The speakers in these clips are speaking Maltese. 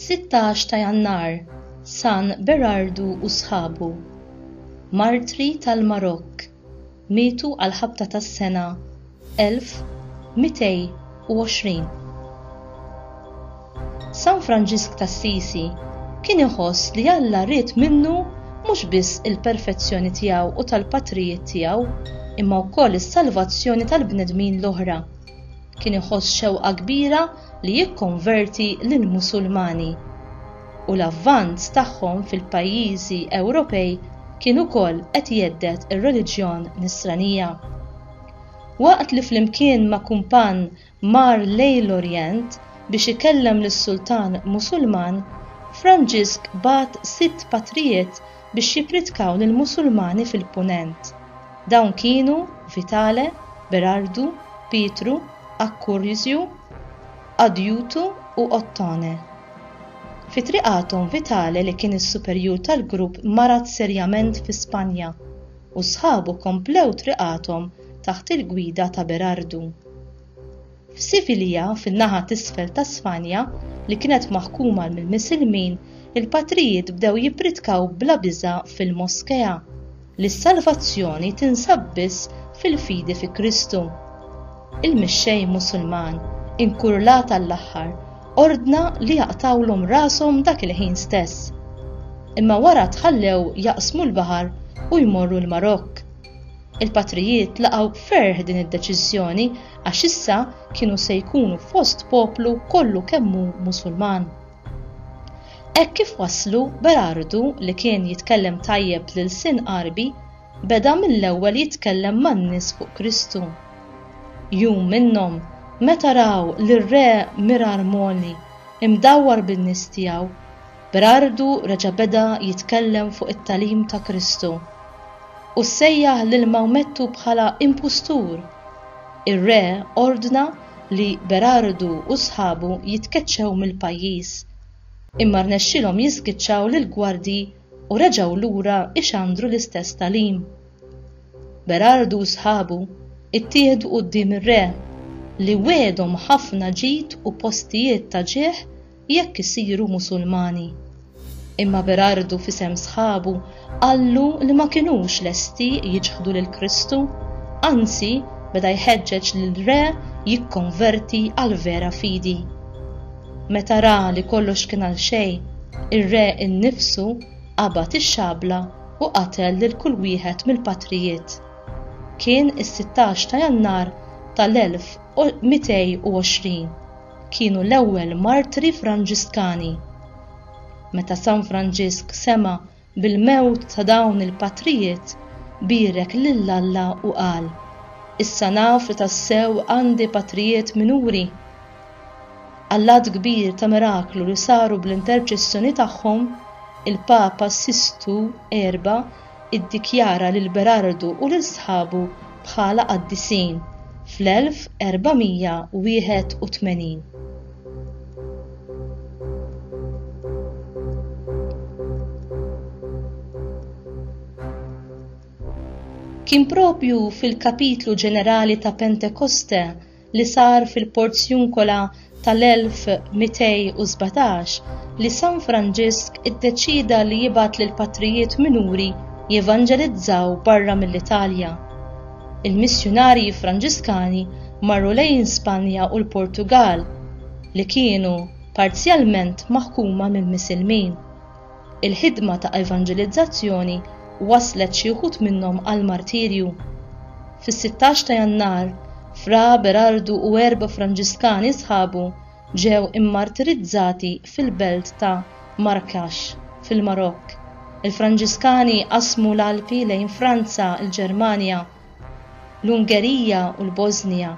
16 ta' Jannar, San Berardu u sħabu, martri tal-Marokk, mietu għal-ħabta tas-sena 1220. San Franġisk tas-Sisi kien iħoss li Alla ried minnu mhux biss il-perfezzjoni tiegħu u tal-patrijiet tiegħu, imma wkoll is-salvazzjoni tal-bnedmin l-oħra. Kien iħoss xewqa kbira li jikkonverti lill-Musulmani u l-avvanz tagħhom fil-pajjiżi Ewropej kien ukoll qed jeddet ir-reliġjon Nisranija. Waqt li flimkien ma' kumpann mar lejn l-Orjent biex ikellem lis-Sultan Musulman, Franġisk bat 6 patrijiet biex jipritkaw lill-Musulmani fil-Punent. Dawn kienu Vitale, Berardu, Pietru, Akkurju, Adjutu u Ottone. Fi triqathom Vitale li kien is-superjur tal-grupp marat serjament fi Spanja u sħabu komplew triqathom taħt il-gwida ta' Berardu. F'Sivilja fin-naħa t'isfel ta' Spanja li kienet maħkuma mill-Misilmin, il-patrijiet bdew jippritkaw bla biża' fil-moskea li s-salvazzjoni tinsab biss fil-fidi fi Kristu. Il-mixxej Musulman, inkurlat għall-aħħar, ordna li jaqtawlhom rashom dak il-ħin stess. Imma wara tħallew jaqsmu l-baħar u jmorru l-Marokk. Il-patrijiet laqgħu b'ferħ din id-deċiżjoni għax issa kienu se jkunu fost poplu kollu kemmu Musulman. Hekk kif waslu, Berardu li kien jitkellem tajjeb l-sin Qarbi beda mill-ewwel jitkellem man-nies fuq Kristu. Jum minnhom meta raw lir-re Mirarmoli imdawwar bin-nies tiegħu, Berardu reġa' beda jitkellem fuq it-tagħlim ta' Kristu u sejjaħ lil Maomettu bħala impostur. Ir-re ordna li Berardu u sħabu jitkeċċew mill-pajjiż, imma rnexxilhom jiskiċċaw lill-gwardji u reġgħu lura ixandru l-istess tagħlim. Berardu u sħabu ittieħdu quddiem ir-re li wedhom ħafna ġid u postijiet ta' ġieħ jekk isiru Musulmani. Imma Berardu f'isem sħabu qallu li ma kinux lesti jiġħdu lil Kristu, anzi beda jħeġġeġ lill-re jikkonverti għal vera fidi. Meta ra li kollox kien għal xejn, ir-re innifsu qabad ix-xabla u qatel lil kull wieħed mill-patrijiet. Kien is-16 ta' Jannar tal-1220. Kienu l-ewwel martri Franġiskani. Meta San Franġisk sema bil-mewt ta' dawn il-patrijiet, birek lil Alla u qal: issa naf li tassew għandi patrijiet minuri. Għall-għadd kbir ta' miraklu li saru bl-interċessjoni tagħhom, il-Papa Sistu erba' iddikjara lil Berardu u lil sħabu bħala qaddisin fl-1481. Kien propju fil-kapitlu ġenerali ta' Pentekoste li sar fil-Porzjunkola tal-1217 li San Franġisk iddeċida li jibgħat lil patrijiet minuri jevanġelizzaw barra mill-Italja. Il-missjonarji Franġiskani marru lejn Spanja u l-Portugal li kienu parzjalment maħkuma mill-Misilmin. Il-ħidma ta' evanġelizzazzjoni waslet xi wħud minnhom għal martirju. Fis-16 ta' Jannar, fra Berardu u 4 Franġiskani sħabu ġew immartirizzati fil-belt ta' Marrakesh fil-Marokk. Il-Franġiskani qasmu l-Alpi lejn Franza, il-Ġermanja, l-Ungerija u l-Bosnija.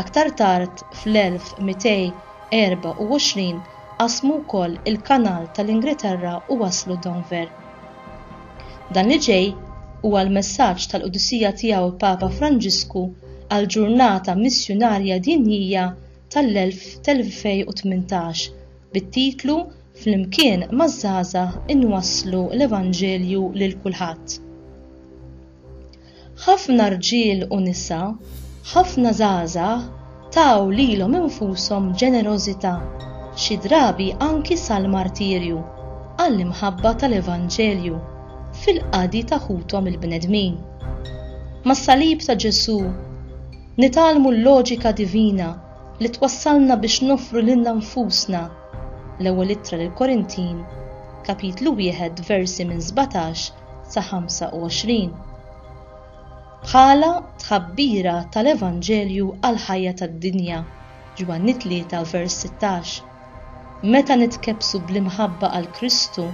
Aktar tard fl-1224 qasmu wkoll il-Kanal tal-Ingilterra u waslu Dover. Dan li ġej huwa l-messaġġ tal-Qudusija tiegħu il-Papa Franġisku għal ġurnata missjonarja dinjija tal-2018 bit-titlu Flimkien maż-żgħażagħ inwasslu l-Evanġelju lil kulħadd. Ħafna rġiel u nisa, ħafna żgħażagħ taw lilhom infushom ġenerożità xi drabi anki sal-martirju għall-imħabba tal-Evanġelju fil-qadi ta' ħuthom il-bnedmin. Mas-salib ta' Ġesu nitalmu l-loġika divina li twassalna biex nofru lilna nfusna. L-ewwel ittra lill-Korintin, kapitlu 1 versi minn 17 sa 25. Bħala tħabbira tal-Evanġelju għal ħajja tad-dinja, Ġwanni 3 vers 16. Meta nitkebsu bl-imħabba għal Kristu,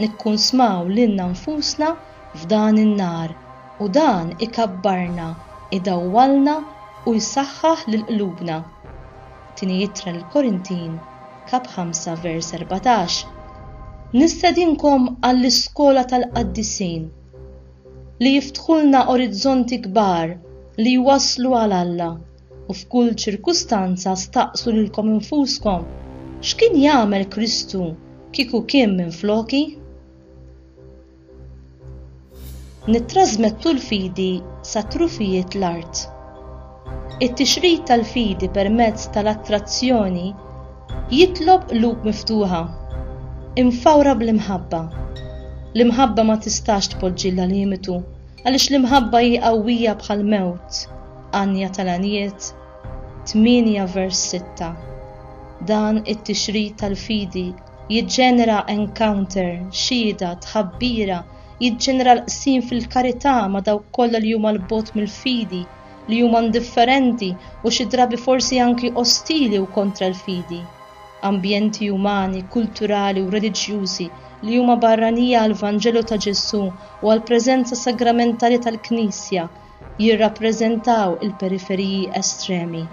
nikkonsmaw lilna nfusna f'dan in-nar u dan ikabbarna, idawwalna u jsaħħaħ lil qlubna. Tieni ittra lill-Korintin, kap 5 vers 14. Nistedinkom għall-iskola tal-Qaddisin li jiftħulna orizzonti kbar li jwasslu għal Alla u f'kull ċirkustanza staqsu lilkom infuskom x'kien jagħmel Kristu kieku kien minn floki? Nittrażmettu l-fidi sa trufijiet l-art. It-tixrid tal-fidi permezz tal-attrazzjoni jitlob qlub miftuħa, imfawra bl-imħabba. L-imħabba ma tistax tpoġġilha limitu għaliex l-imħabba hi qawwija bħal mewt. Anja tal-Anijiet 8 vers 6. Dan it-tixrid tal-fidi jiġġenera encounter, xhieda, tħabbira, jiġġenera l-qsim fil-karità ma' dawk kollha li huma l-bogħod mill-fidi, li huma indifferenti u xi drabi forsi anki ostili u kontra l-fidi. Ambjenti umani, kulturali u reliġjużi li huma barranija għall-Vanġelu ta' Ġesu u għall-preżenza sagramentali tal-Knisja jirrappreżentaw il-periferiji estremi.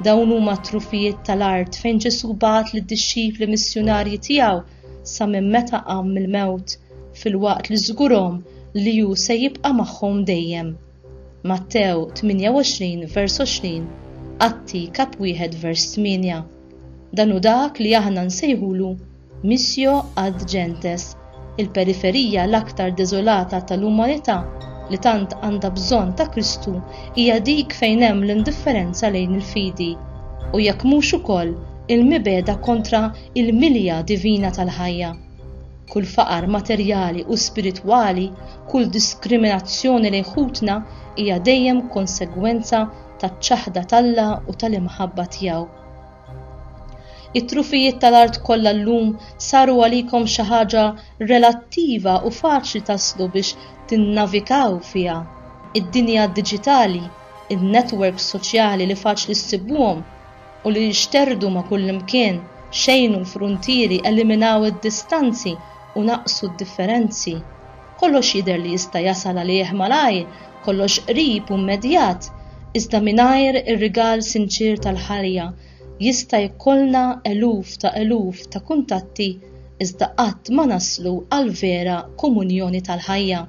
Dawn huma trufijiet tal-art fejn Ġesu bagħat lid-dixxipli missjonarji tiegħu sa minn meta qam mill-mewt fil-waqt li żgurhom li hu se jibqa' magħhom dejjem. Mattew 28 vers 20, Atti kap 1 vers 8. Dan hu dak li aħna nsejħulu Missio ad Gentes, il-periferija l-aktar deżolata tal-umanità li tant għandha bżonn ta' Kristu hija dik fejn hemm l-indifferenza lejn il-fidi u jekk mhux ukoll il-mibeda kontra il-milja divina tal-ħajja. Kull faqar materjali u spiritwali, kull diskriminazzjoni lejn ħutna hija dejjem konsegwenza taċ-ċaħda tal-Alla u tal-imħabba tiegħu. It-trufijiet tal-art kollha llum saru għalikom xi ħaġa relattiva u faċli taslu biex tinnavikaw fiha. Id-dinja diġitali, in-networks soċjali li faċli ssibuhom u li jixterdu ma' kull imkien, xejnu l-fruntieri, eliminaw id-distanzi u naqsu d-differenzi. Kollox jidher li jista' jasal għalih malajr, kollox qrib u immedjat, iżda mingħajr ir-rigal sinċir tal-ħarja jista' jkollna eluf ta' kuntatti iżda qatt ma naslu għal vera komunjoni tal-ħajja.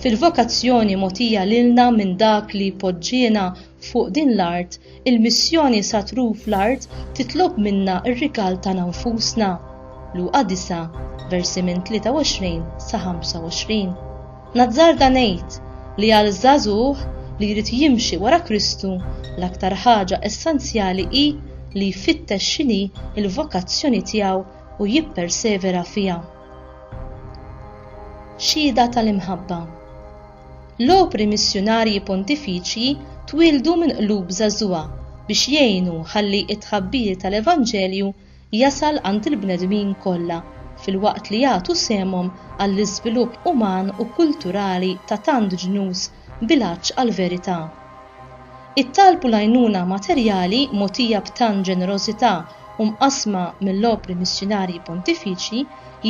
Fil-vokazzjoni mogħtija lilna minn dak li poġġiena fuq din l-art, il-missjoni sa truf l-art titlob minna ir-rigal ta' nfusna. Luqa 9 versi minn 23 sa 25. Nazzarda ngħid li għal żagħżugħ li jrid jimxi wara Kristu l-aktar ħaġa essenzjali hi li jfittex x'inhi l-vokazzjoni tiegħu u jippersevera fiha. Xhieda tal-imħabba. L-opri missjonarji pontifiċi twildu minn qlub żagħżugħa biex jgħinu ħalli t-tħabbir tal-Evanġelju jasal għand il-bnedmin kollha filwaqt li jagħtu semhom għall-iżvilupp uman u kulturali ta' tant ġnus bilanċ għall-verità. It-talbu l-għajnuna materjali mogħtija b'tant ġenerożità u mqassma mill-opri missjonarji pontifiċi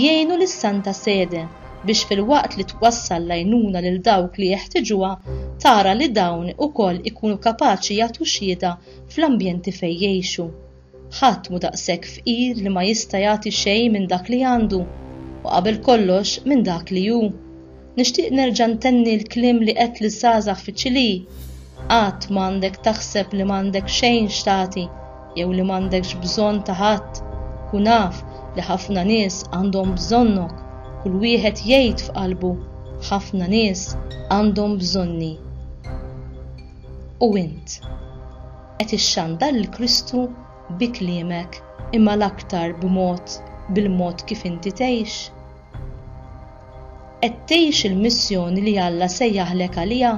jgħinu lis-Santa Sede biex filwaqt li twassal l-għajnuna lil dawk li jeħtieġuha tara li dawn ukoll ikunu kapaċi jagħtu xhieda fl-ambjenti fejn jgħixu. Ħadd mhu daqshekk fqir li ma jista' jagħti xejn minn dak li għandu u qabel kollox minn dak li hu. Nixtieq nerġa' ntenni l-kliem li qed li żgħażagħ fiċ-ċili. Qatt m'għandek taħseb li m'għandek xejn xtati jew li m'għandekx bżonn ta' ħadd. Kun naf li ħafna nies għandhom bżonnok, kull wieħed jgħid f'qalbu ħafna nies għandhom bżonni. U int qed ixxandar lil Kristu bi kliemek imma l-aktar bil-mod kif inti tgħix. Qed tgħix il-missjoni li Alla sejjaħlek għaliha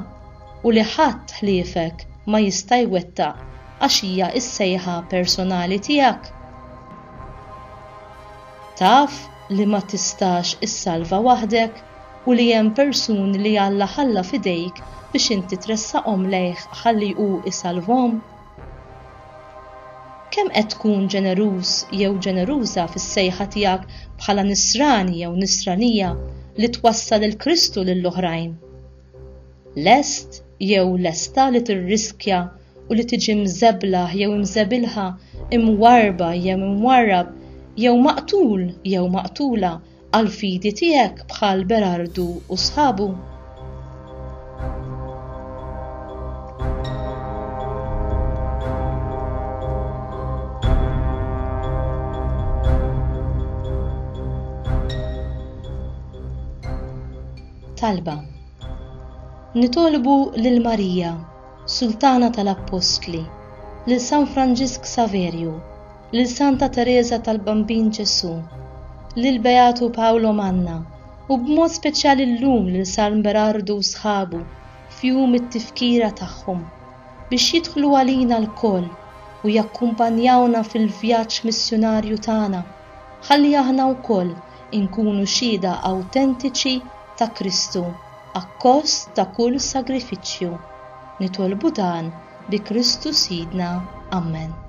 u li ħadd ħliefek ma jista' jwettaq għax hija s-sejħa personali tiegħek. Taf li ma tistax issalva waħdek u li hemm persuni li Alla ħalla f'idejk biex inti tressaqhom lejh ħalli hu isalvhom. Kemm qed tkun ġeneruż jew ġeneruża fis-sejħa tiegħek bħala nisrani jew nisranija li twassal il-Kristu lill-oħrajn? Lest jew lesta li tirriskja u li tiġi mżebbla jew imżebilħa, imwarba jew imwarrab, jew maqtul jew maqtula għal fidi tiegħek bħal Berardu u sħabu. Talba. Nitolbu lil Marija, Sultana tal-Apostli, lil San Franġisk Saverju, lil Santa Teresa tal-Bambin Ġesu, lil Beatu Paolo Manna u b'mod speċjali llum lil San Berardu u sħabu f'jum it-tifkira tagħhom biex jidħlu għalina l-koll u jakkumpanjawna fil-vjaġġ missjonarju tagħna ħalli aħna wkoll inkunu xhieda awtentiċi ta' Kristu akkost ta' kull sagrifiċċju. Nitolbu dan bi Kristu Sidna. Amen.